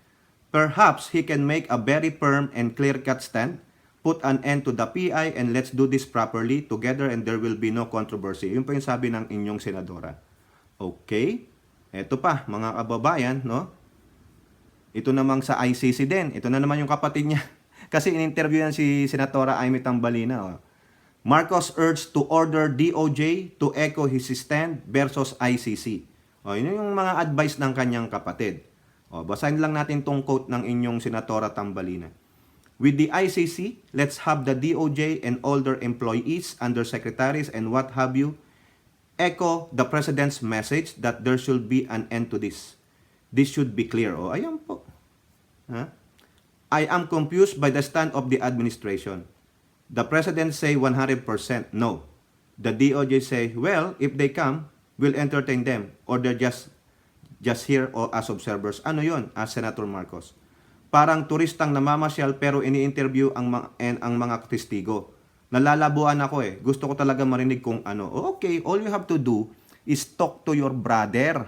Perhaps he can make a very firm and clear-cut stand, put an end to the PI, and let's do this properly together and there will be no controversy. Yun po yung sabi ng inyong senadora. Okay? Ito pa, mga kababayan, no? Ito namang sa ICC din. Ito na naman yung kapatid niya. Kasi in-interview yan si Senatora Amy Tambalina. Marcos urged to order DOJ to echo his stand versus ICC. Yun yung mga advice ng kanyang kapatid. Basahin lang natin tong quote ng inyong Senatora Tambalina. With the ICC, let's have the DOJ and all their employees, undersecretaries, and what have you, echo the President's message that there should be an end to this. This should be clear. Ayan po. I am confused by the stand of the administration. The President say 100% no. The DOJ say, well, if they come, we'll entertain them or they're just here or as observers. Ano yun, Senator Marcos? Parang turistang namamasyal pero ini-interview ang mga testigo. Nalalabuan ako eh. Gusto ko talaga marinig kung ano. Okay, all you have to do is talk to your brother.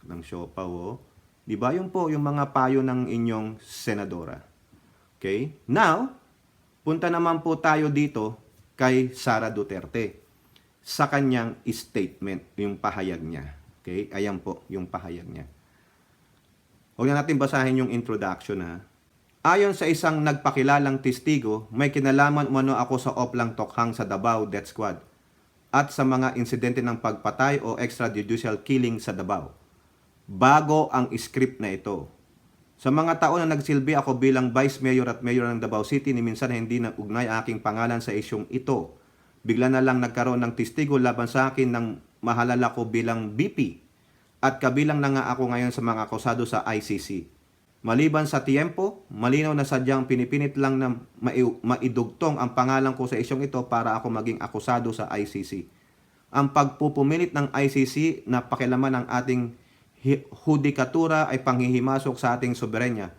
Ng siopaw, oh. Di ba? Yun po yung mga payo ng inyong senadora. Okay? Now, punta naman po tayo dito kay Sara Duterte sa kanyang statement, yung pahayag niya. Okay? Ayan po yung pahayag niya. Huwag na natin basahin yung introduction ha. Ayon sa isang nagpakilalang testigo, may kinalaman umano ako sa Oplang Tokhang sa Davao Death Squad at sa mga insidente ng pagpatay o extrajudicial killing sa Davao. Bago ang script na ito. Sa mga taon na nagsilbi ako bilang Vice Mayor at Mayor ng Davao City, ni minsan hindi nag-ugnay aking pangalan sa isyong ito. Bigla na lang nagkaroon ng testigo laban sa akin ng mahalala ko bilang BP at kabilang na nga ako ngayon sa mga akusado sa ICC. Maliban sa tiempo, malinaw na sadyang pinipinit lang na maidugtong ang pangalan ko sa isyong ito para ako maging akusado sa ICC. Ang pagpupumilit ng ICC na pakilaman ng ating hudikatura ay panghihimasok sa ating soberenya.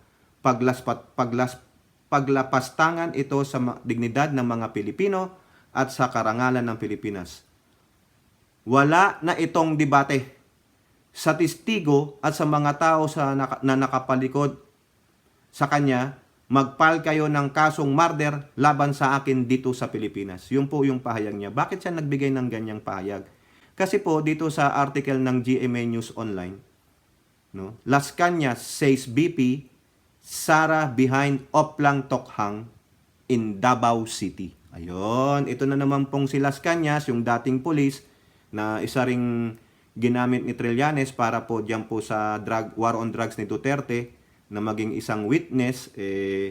Paglapastangan ito sa dignidad ng mga Pilipino at sa karangalan ng Pilipinas. Wala na itong debate. Sa testigo at sa mga tao na nakapalikod sa kanya, mag-file kayo ng kasong murder laban sa akin dito sa Pilipinas. Yun po yung pahayag niya. Bakit siya nagbigay ng ganyang pahayag? Kasi po dito sa article ng GMA News Online, no? Las Cañas says BP, Sara behind Oplang Tokhang in Davao City. Ayun, ito na naman pong si Las Cañas, yung dating pulis na isa ring ginamit ni Trillanes para po diyan po sa war on drugs ni Duterte na maging isang witness,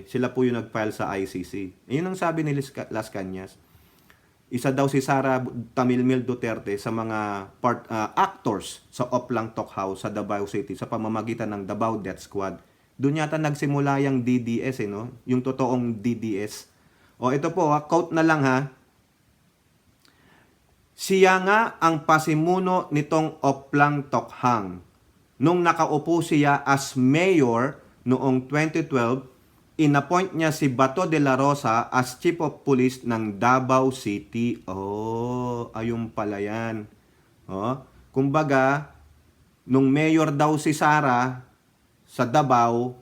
sila po yung nag-file sa ICC. Yun ang sabi ni Las Cañas. Isa daw si Sara Tamilmil Duterte sa mga actors sa Oplang Tokhang sa Davao City sa pamamagitan ng Davao Death Squad. Doon yata nagsimula yung DDS, no? Yung totoong DDS. O ito po, quote na lang ha. Siya nga ang pasimuno nitong Oplang Tokhang. Nung nakaupo siya as mayor noong 2012, inappoint niya si Bato de la Rosa as Chief of Police ng Davao City. Oh, ayun pala yan. Oh, kumbaga, nung mayor daw si Sara sa Davao,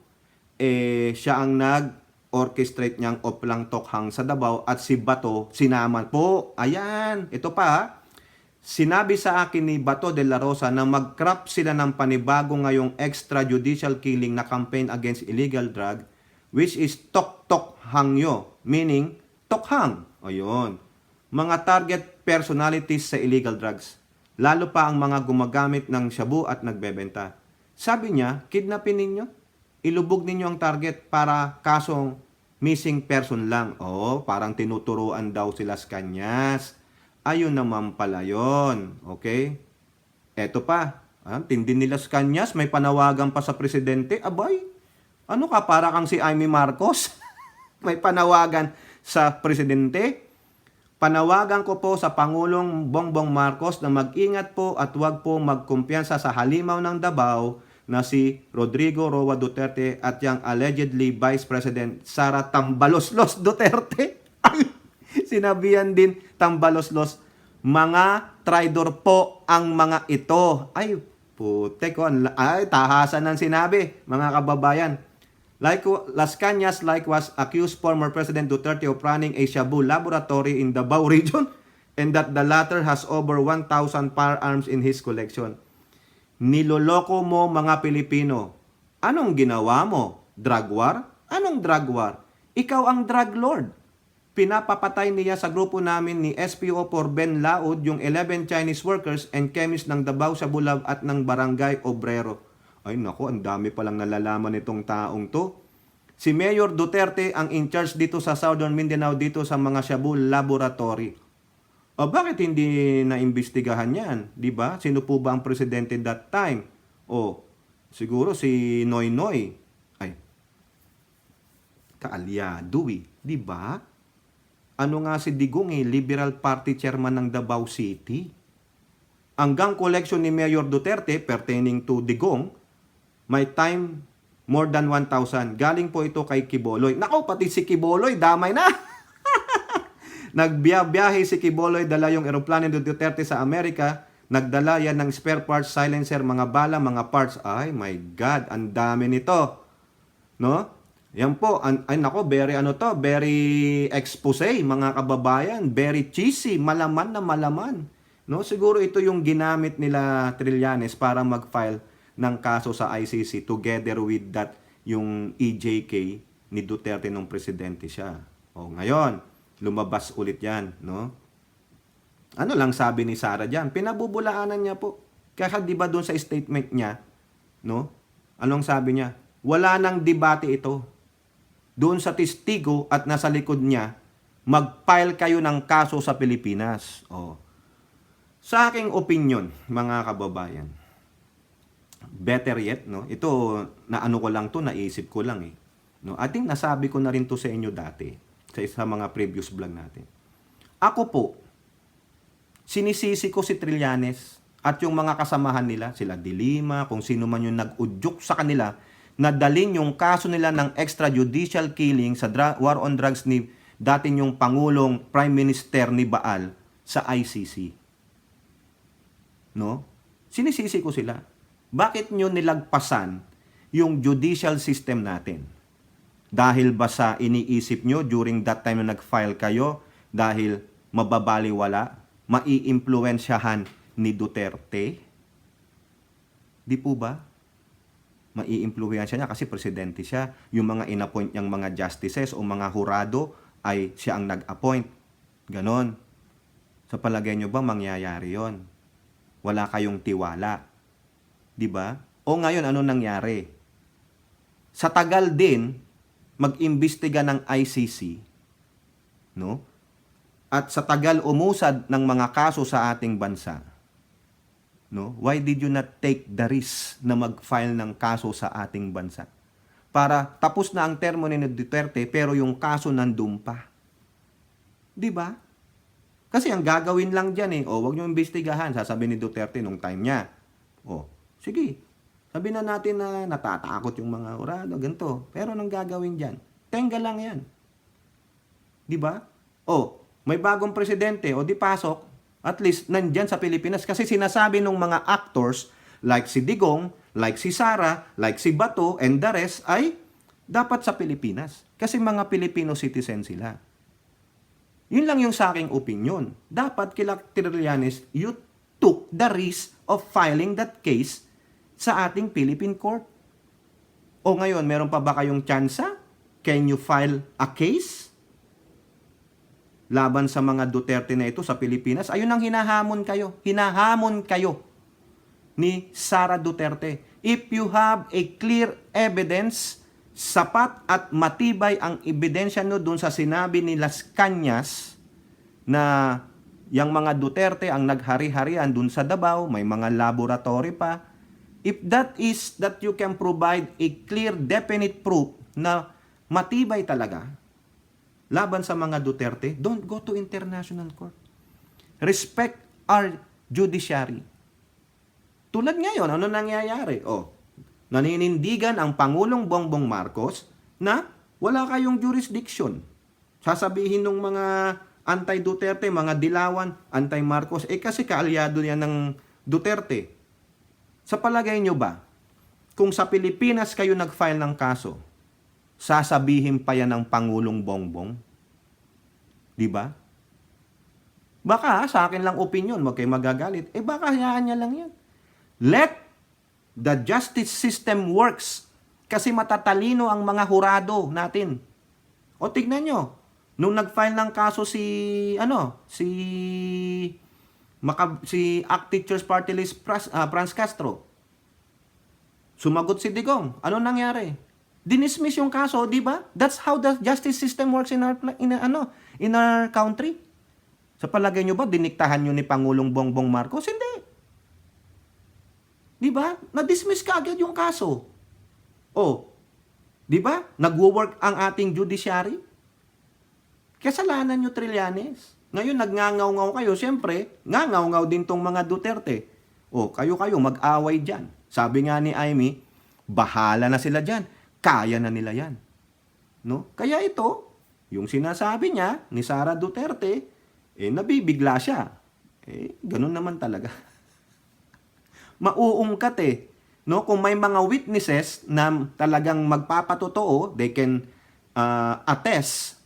siya ang nag-orchestrate niyang Oplang Tokhang sa Davao at si Bato sinaman po. Ayan, ito pa ha. Sinabi sa akin ni Bato de la Rosa na mag-craft sila ng panibago ngayong extrajudicial killing na campaign against illegal drug, which is Tokhang-yo, meaning Tokhang. Ayun. Mga target personalities sa illegal drugs. Lalo pa ang mga gumagamit ng shabu at nagbebenta. Sabi niya, kidnapin ninyo. Ilubog ninyo ang target para kasong missing person lang. Oh, parang tinuturuan daw sila sa Cañas. Ayun naman pala yun. Okay? Eto pa. Tindi nila sa Cañas, may panawagan pa sa presidente. Abay, ano ka, para kang si Amy Marcos? May panawagan sa presidente. Panawagan ko po sa Pangulong Bongbong Marcos na mag-ingat po at huwag po magkumpiyansa sa halimaw ng Davao na si Rodrigo Roa Duterte at yung allegedly Vice President Sara Tambaloslos Duterte. Sinabihan din Tambaloslos, mga traidor po ang mga ito. Ay, putek ko. Ay, tahasan ng sinabi, mga kababayan. Las Cañas likewise accused former President Duterte of running a shabu laboratory in Davao region and that the latter has over 1,000 firearms in his collection. Niloloko mo mga Pilipino. Anong ginawa mo? Drug war? Anong drug war? Ikaw ang drug lord. Pinapapatay niya sa grupo namin ni SPO4 Ben Laud yung 11 Chinese workers and chemists ng Davao Sabulab at ng Barangay Obrero. Ay nako, ang dami palang nalalaman nitong taong to. Si Mayor Duterte ang in charge dito sa Southern Mindanao dito sa mga shabu laboratory. O bakit hindi naimbestigahan yan? Di ba? Sino po ba ang presidente that time? O siguro si Noy Noy. Ay, kaalyado eh. Di ba? Ano nga si Digong Liberal Party Chairman ng Davao City. Ang gang collection ni Mayor Duterte pertaining to Digong, may time more than 1,000. Galing po ito kay Quiboloy. Nako, pati si Quiboloy, damay na. Nagbiyahe si Quiboloy, dala yung eroplano ni Duterte sa Amerika. Nagdala yan ng spare parts, silencer, mga bala, mga parts. Ay, my God, ang dami nito. No? Yan po, ay nako, very expose, mga kababayan. Very cheesy, malaman na malaman. No? Siguro ito yung ginamit nila Trillanes para mag-file ng kaso sa ICC together with that yung EJK ni Duterte nung presidente siya. O ngayon, lumabas ulit yan, no? Ano lang sabi ni Sara diyan? Pinabubulaanan niya po. Kaya 'di ba doon sa statement niya, no? Anong sabi niya? Wala nang debate ito. Doon sa testigo at nasa likod niya, mag-file kayo ng kaso sa Pilipinas. Oh. Sa aking opinion, mga kababayan, better yet, no? Ito, naano ko lang to, naisip ko lang eh. No? I think nasabi ko na rin to sa inyo dati, sa mga previous vlog natin. Ako po, sinisisi ko si Trillanes at yung mga kasamahan nila, sila Dilima, kung sino man yung nag-udyok sa kanila, na dalin yung kaso nila ng extrajudicial killing sa war on drugs ni dating yung Pangulong Prime Minister ni Baal sa ICC. No? Sinisisi ko sila. Bakit nyo nilagpasan yung judicial system natin? Dahil ba sa iniisip nyo during that time na nag-file kayo, dahil mababaliwala, maiimpluwensyahan ni Duterte? Di po ba? Maiimpluwensya niya kasi presidente siya. Yung mga inappoint niyang mga justices o mga hurado ay siya ang nag-appoint. Ganon. Sa palagay nyo ba mangyayari yon? Wala kayong tiwala. Di ba? O ngayon, ano nangyari? Sa tagal din, mag-imbestiga ng ICC, no? At sa tagal umusad ng mga kaso sa ating bansa, no? Why did you not take the risk na mag-file ng kaso sa ating bansa? Para tapos na ang termo ni Duterte, pero yung kaso nandun pa. Di ba? Kasi ang gagawin lang dyan eh, wag nyo imbestigahan, sasabihin ni Duterte nung time niya. Sige, sabi na natin na natatakot yung mga hurado, ganito. Pero anong gagawin dyan? Tenga lang yan. Di ba? May bagong presidente, di pasok, at least nandyan sa Pilipinas. Kasi sinasabi ng mga actors, like si Digong, like si Sara, like si Bato, and the rest, ay dapat sa Pilipinas. Kasi mga Filipino citizen sila. Yun lang yung sa aking opinion. Dapat kila Trillanes, you took the risk of filing that case sa ating Philippine Court. O ngayon, meron pa ba kayong tsansa? Can you file a case laban sa mga Duterte na ito sa Pilipinas? Ayun ang hinahamon kayo. Hinahamon kayo ni Sara Duterte. If you have a clear evidence, sapat at matibay ang ebidensya nyo dun sa sinabi ni Las Cañas na yung mga Duterte ang naghari-harian dun sa Davao, may mga laboratory pa. If that is that you can provide a clear, definite proof na matibay talaga laban sa mga Duterte, don't go to international court. Respect our judiciary. Tulad ngayon, ano nangyayari? Naninindigan ang Pangulong Bongbong Marcos na wala kayong jurisdiction. Sasabihin ng mga anti-Duterte, mga dilawan, anti-Marcos, kasi kaalyado yan ng Duterte. Sa palagay nyo ba, kung sa Pilipinas kayo nag-file ng kaso, sasabihin pa yan ng Pangulong Bongbong? Di ba? Baka, sa akin lang opinion, wag kayo magagalit. Baka hayaan niya lang yan. Let the justice system works. Kasi matatalino ang mga hurado natin. Tignan nyo, nung nag-file ng kaso si ACT Teachers Party List Franz Castro, sumagot si Digong. Ano nangyari? Dinismiss yung kaso, di ba? That's how the justice system works in our country. Sa palagay nyo ba, diniktahan nyo ni Pangulong Bongbong Marcos? Hindi. Di ba? Na-dismiss ka agad yung kaso. Di ba? Nagwo-work ang ating judiciary. Kasalanan nyo, Trillanes. Ngayon, nagngangaw-ngaw kayo. Siyempre, ngangaw-ngaw din tong mga Duterte. Kayo, mag-away dyan. Sabi nga ni Amy, bahala na sila dyan. kaya na nila yan. No? Kaya ito, yung sinasabi niya ni Sara Duterte, nabibigla siya. Ganun naman talaga. Mauungkat No? Kung may mga witnesses na talagang magpapatotoo, they can attest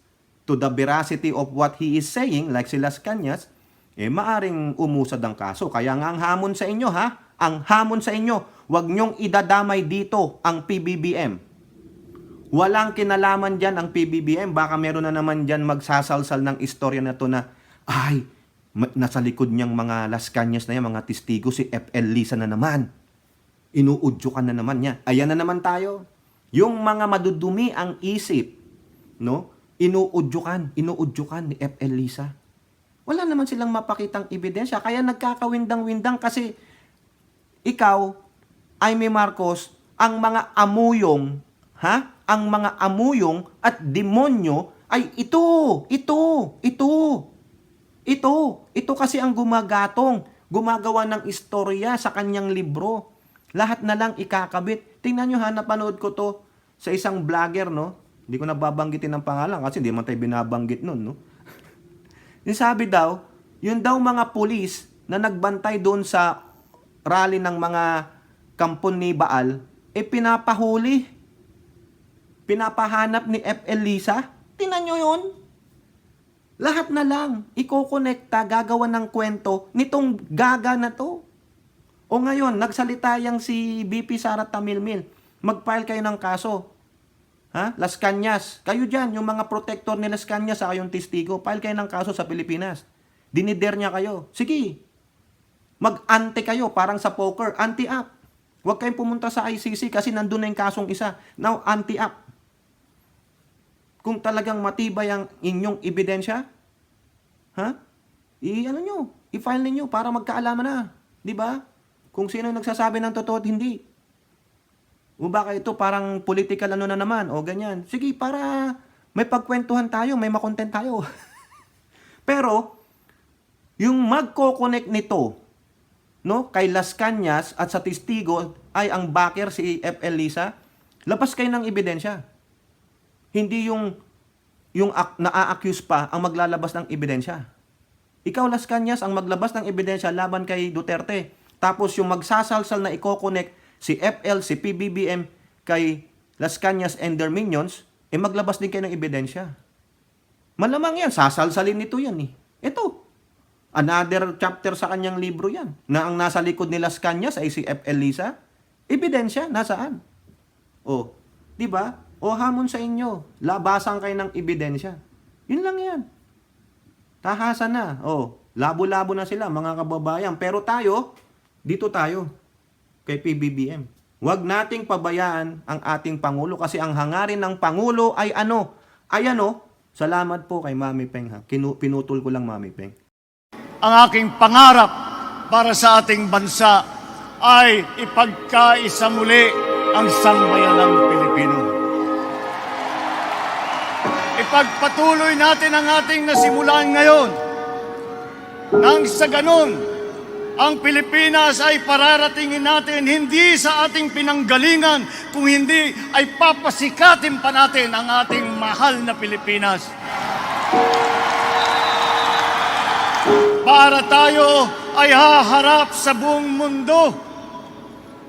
to the veracity of what he is saying, like si Las Cañas, maaring umusad ang kaso. Kaya nga ang hamon sa inyo, ang hamon sa inyo, huwag nyong idadamay dito ang PBBM. Walang kinalaman dyan ang PBBM. Baka meron na naman dyan magsasalsal ng istorya na to na, ay, nasa likod niyang mga Las Cañas na yan, mga testigo, si FL Lisa na naman. Inuudyokan na naman niya. Ayan na naman tayo. Yung mga madudumi ang isip, no? Inuudyokan ni FL Lisa. Wala naman silang mapakitang ebidensya. Kaya nagkakawindang-windang kasi ikaw, Aimee Marcos, ang mga amuyong, ang mga amuyong at demonyo ay ito kasi ang gumagawa ng istorya sa kanyang libro. Lahat na lang ikakabit. Tingnan nyo napanood ko to sa isang vlogger, no? Hindi ko nababanggitin ng pangalan kasi hindi man tayo binabanggit nun, no? Sabi daw, yun daw mga pulis na nagbantay doon sa rally ng mga kampon ni Baal, pinapahuli. Pinapahanap ni FL Lisa. Tingnan nyo yun. Lahat na lang, ikokonekta, gagawa ng kwento nitong gaga na to. O ngayon, nagsalita yang si BP Sara Tamilmil. Mag-file kayo ng kaso. Las Cañas. Kayo dyan, yung mga protector ni Las Cañas sa kayong testigo, file kayo ng kaso sa Pilipinas. Dinider niya kayo. Sige. Mag-ante kayo, parang sa poker. Anti-up. Huwag kayong pumunta sa ICC kasi nandun na yung kasong isa. Now, anti-up. Kung talagang matibay ang inyong ebidensya, i-file ninyo para magkaalaman na. Di ba? Kung sino nagsasabi ng totoo at hindi. O baka ito parang political na naman, o ganyan. Sige, para may pagkwentuhan tayo, may makontent tayo. Pero, yung magko-connect nito, no, kay Las Cañas at sa testigo ay ang backer si FL Lisa, labas kayo ng ebidensya. Hindi yung na-accuse pa ang maglalabas ng ebidensya. Ikaw, Las Cañas, ang maglabas ng ebidensya laban kay Duterte. Tapos yung magsasalsal na i-connect si FL, si PBBM kay Las Cañas and their minions, maglabas din kayo ng ebidensya. Malamang yan, sasalsalin nito yan Ito, another chapter sa kanyang libro yan, na ang nasa likod ni Las Cañas ay si FL Lisa. Ebidensya, nasaan? Di ba? Hamon sa inyo, labasan kayo ng ebidensya. Yun lang yan. Tahasan na. Labo-labo na sila, mga kababayan. Pero tayo, dito tayo, kay PBBM. Huwag nating pabayaan ang ating Pangulo kasi ang hangarin ng Pangulo ay ano? Salamat po kay Mami Peng Pinutol ko lang, Mami Peng. Ang aking pangarap para sa ating bansa ay ipagkaisa muli ang sambayanang Pilipino. Ipagpatuloy natin ang ating nasimulan ngayon. Nang sa ganun, ang Pilipinas ay pararatingin natin hindi sa ating pinanggalingan, kung hindi ay papasikatin pa natin ang ating mahal na Pilipinas. Para tayo ay haharap sa buong mundo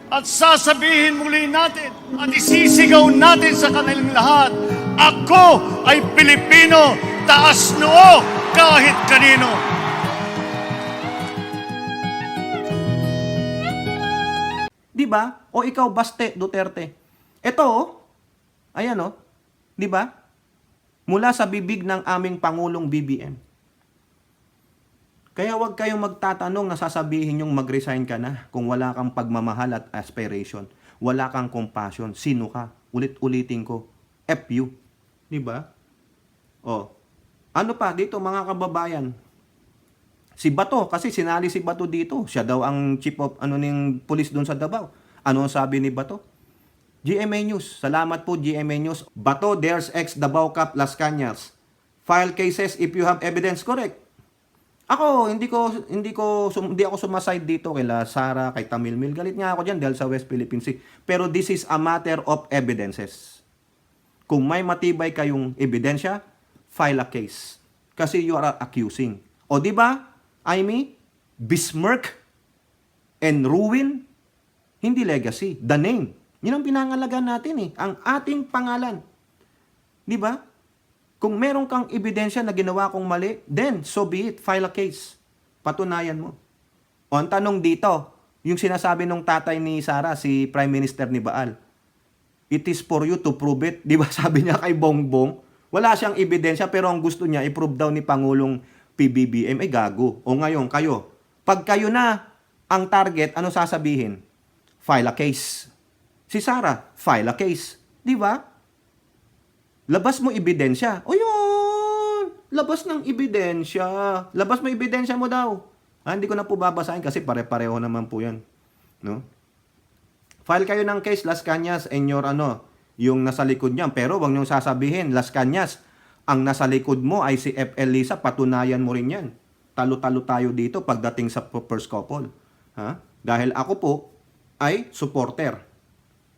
at sasabihin muli natin at isisigaw natin sa kanilang lahat, ako ay Pilipino, taas noo kahit kanino. Di ba? O ikaw, Baste, Duterte. Ito, ayan di ba? Mula sa bibig ng aming Pangulong BBM. Kaya huwag kayong magtatanong na sasabihin yung mag-resign ka na kung wala kang pagmamahal at aspiration. Wala kang compassion. Sino ka? Ulit-ulitin ko. FU. Di ba? Ano pa dito, mga kababayan? Si Bato, kasi sinali si Bato dito. Siya daw ang chief of ng police doon sa Davao. Ano sabi ni Bato? GMA News. Salamat po, GMA News. Bato dares ex Davao Cap Las Cañas. File cases if you have evidence. Correct. Ako, hindi ako sumaside dito kila Sara, kay Tamil Mil. Galit nga ako diyan dahil sa West Philippine Sea. Pero this is a matter of evidences. Kung may matibay kayong ebidensya, file a case. Kasi you are accusing. O di ba? Amy, besmirk and ruin, hindi legacy, the name. Yun ang pinangalagaan natin eh, ang ating pangalan. Di ba? Kung meron kang ebidensya na ginawa kong mali, then so be it, file a case. Patunayan mo. O ang tanong dito, yung sinasabi nung tatay ni Sara, si Prime Minister ni Baal, it is for you to prove it. Di ba sabi niya kay Bongbong, wala siyang ebidensya pero ang gusto niya, i-prove daw ni Pangulong PBBM, ay gago. O ngayon, kayo, pag kayo na ang target, ano sasabihin? File a case. Si Sara, file a case. Di ba? Labas mo ebidensya. O yun! Labas ng ebidensya. Labas mo ebidensya mo daw. Hindi ko na po babasahin kasi pare-pareho naman po yan. No? File kayo ng case, Las Cañas, and your yung nasa likod niyan. Pero wag niyong sasabihin, Las Cañas, ang nasa likod mo ay si F.L. Lisa, patunayan mo rin yan. Talo-talo tayo dito pagdating sa first couple. Ha? Dahil ako po ay supporter.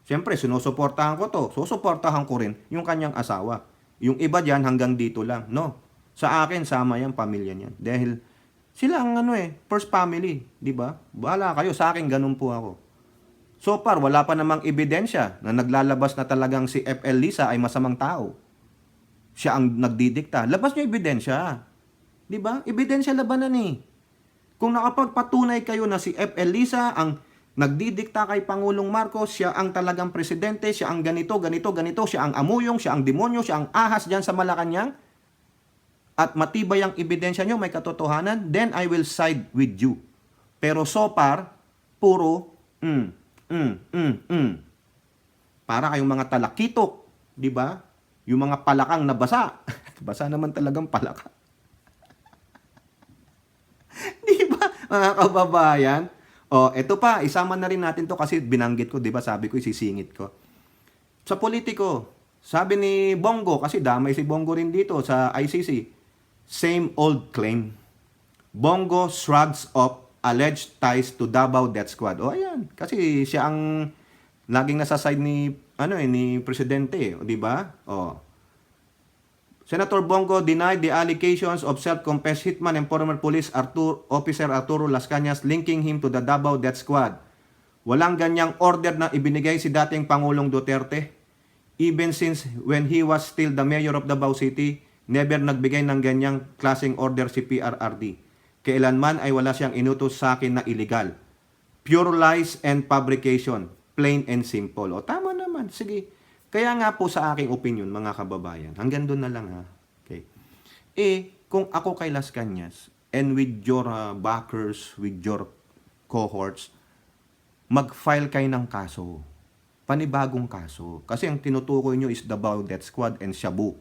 Siyempre, sinusuportahan ko to. Susuportahan ko rin yung kanyang asawa. Yung iba dyan, hanggang dito lang. No. Sa akin, sama yan, pamilya niyan. Dahil sila ang first family. Di ba? Bahala kayo. Sa akin, ganun po ako. So far, wala pa namang ebidensya na naglalabas na talagang si F.L. Lisa ay masamang tao. Siya ang nagdidikta. Labas niyo ebidensya. Di ba? Ebidensya labanan eh. Kung nakapagpatunay kayo na si F.L. Lisa ang nagdidikta kay Pangulong Marcos, siya ang talagang presidente, siya ang ganito, siya ang amuyong, siya ang demonyo, siya ang ahas dyan sa Malacanang, at matibay ang ebidensya nyo, may katotohanan, then I will side with you. Pero so far, puro, para kayong mga talakitok, di ba? Yung mga palakang na basa. Basa naman talagang palaka. Di ba, mga kababayan? O, eto pa, isama na rin natin to kasi binanggit ko, di ba? Sabi ko, isisingit ko. Sa politiko, sabi ni Bongo, kasi damay si Bongo rin dito sa ICC, same old claim. Bongo shrugs off alleged ties to Davao Death Squad. O, ayan. Kasi siya ang laging nasa side ni, ni Presidente, di ba? O. Senator Bongo denied the allegations of self-confessed hitman and former police officer Arturo Las Cañas linking him to the Davao Death Squad. Walang ganyang order na ibinigay si dating Pangulong Duterte. Even since when he was still the mayor of Davao City, never nagbigay ng ganyang klaseng order si PRRD. Kailanman ay wala siyang inutos sa akin na illegal. Pure lies and fabrication. Plain and simple. O tama naman, sige. Kaya nga po sa aking opinion, mga kababayan, hanggang doon na lang ha. Okay. Kung ako kay Las Cañas, and with your backers, with your cohorts, mag-file kayo ng kaso. Panibagong kaso. Kasi ang tinutukoy nyo is Davao Death Squad and Shabu.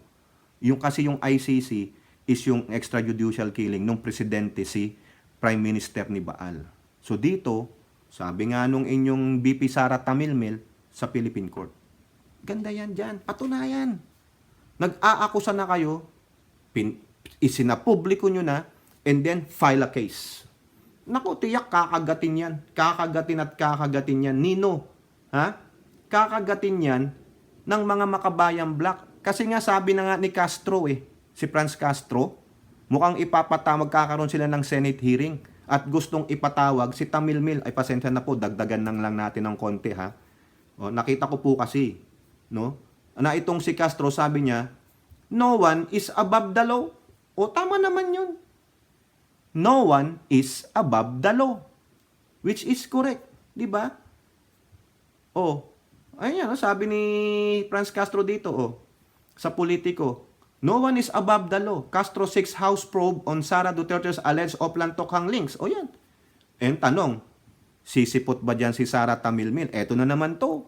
Kasi yung ICC is yung extrajudicial killing ng presidente si Prime Minister ni Baal. So dito, sabi nga nung inyong BP Sara Tamilmil sa Philippine Court, ganda yan dyan. Patunayan. Nag-aakusa na kayo, isinapubliko nyo na, and then file a case. Naku, tiyak kakagatin yan. Kakagatin yan. Nino, ha? Kakagatin yan ng mga makabayang black. Kasi nga sabi na nga ni Castro si Franz Castro, mukhang magkakaroon sila ng Senate hearing at gustong ipatawag si Tamilmil. Ay pasensya na po, dagdagan lang natin ng konti ha. O, nakita ko po kasi, no? Na itong si Castro, sabi niya, no one is above the law. O tama naman yun. No one is above the law. Which is correct. Di ba? O, ayun yan, sabi ni Franz Castro dito, sa politiko, no one is above the law. Castro seeks house probe on Sara Duterte's alleged Oplan-Tokhang links. O yan. And tanong, sisipot ba dyan si Sara Tamilmil? Eto na naman to.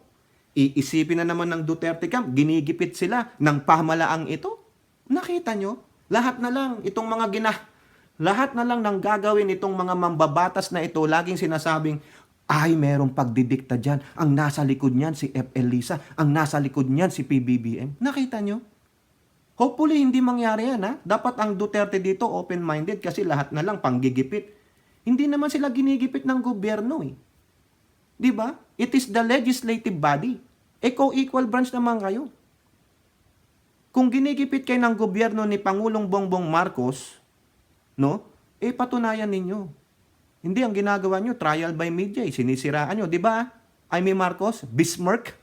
Iisipin na naman ng Duterte camp, ginigipit sila ng pamalaang ito. Nakita nyo? Lahat na lang ng gagawin itong mga mambabatas na ito, laging sinasabing, ay, merong pagdidikta dyan. Ang nasa likod niyan si F.L. Lisa. Ang nasa likod niyan si PBBM. Nakita nyo? Hopefully, hindi mangyari yan, ha? Dapat ang Duterte dito open-minded kasi lahat na lang panggigipit. Hindi naman sila ginigipit ng gobyerno, eh. Di ba? It is the legislative body. Co-equal branch naman kayo. Kung ginigipit kayo ng gobyerno ni Pangulong Bongbong Marcos, no? Patunayan ninyo. Hindi ang ginagawa nyo, trial by media, sinisiraan nyo. Di ba? Amy Marcos, Bismarck.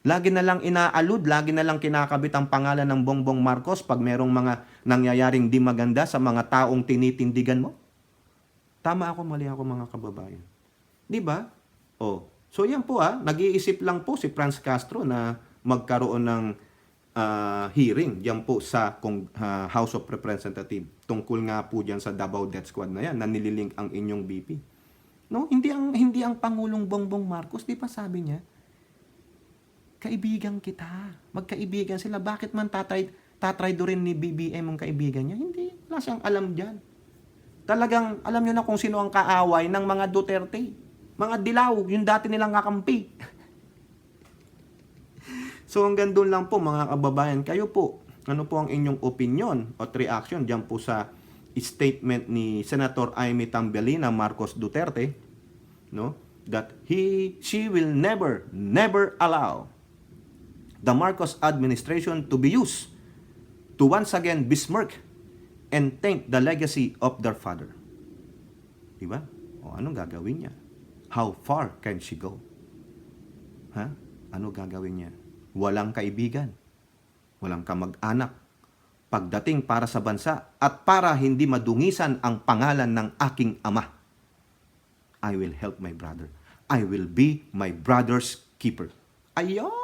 Lagi na lang inaalud, lagi na lang kinakabit ang pangalan ng Bongbong Marcos pag merong mga nangyayaring di maganda sa mga taong tinitindigan mo. Tama ako, mali ako mga kababayan. Di ba? So yan po nag-iisip lang po si Franz Castro na magkaroon ng hearing diyan po sa House of Representatives tungkol nga po diyan sa Davao Death Squad na yan na nililink ang inyong BP. No, hindi ang Pangulong Bongbong Marcos, di ba sabi niya? Kaibigan kita. Magkaibigan sila. Bakit man tatraydorin ni BBM ang kaibigan niya? Hindi. Wala siyang alam diyan. Talagang alam niyo na kung sino ang kaaway ng mga Duterte. Mga dilaw, yung dati nilang kakampi. So hanggang doon lang po mga kababayan. Kayo po, ano po ang inyong opinion o reaction diyan po sa statement ni Senator Amy Tambelina Marcos Duterte, no? That she will never allow the Marcos administration to be used to once again besmirch and taint the legacy of their father. Diba? O anong gagawin niya? How far can she go? Ano gagawin niya? Walang kaibigan. Walang kamag-anak. Pagdating para sa bansa at para hindi madungisan ang pangalan ng aking ama. I will help my brother. I will be my brother's keeper. Ayun!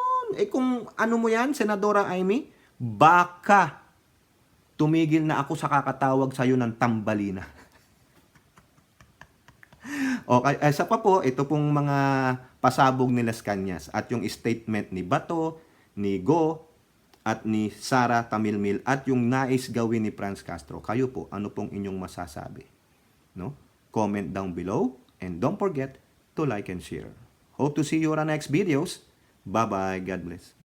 Kung ano mo yan, Senadora Amy, baka tumigil na ako sa kakatawag sa'yo ng Tambalina. Okay, isa pa po, ito pong mga pasabog ni Las Cañas at yung statement ni Bato, ni Go, at ni Sara Tamilmil at yung nais gawin ni Franz Castro. Kayo po, ano pong inyong masasabi? No? Comment down below and don't forget to like and share. Hope to see you on our next videos. Bye-bye. God bless.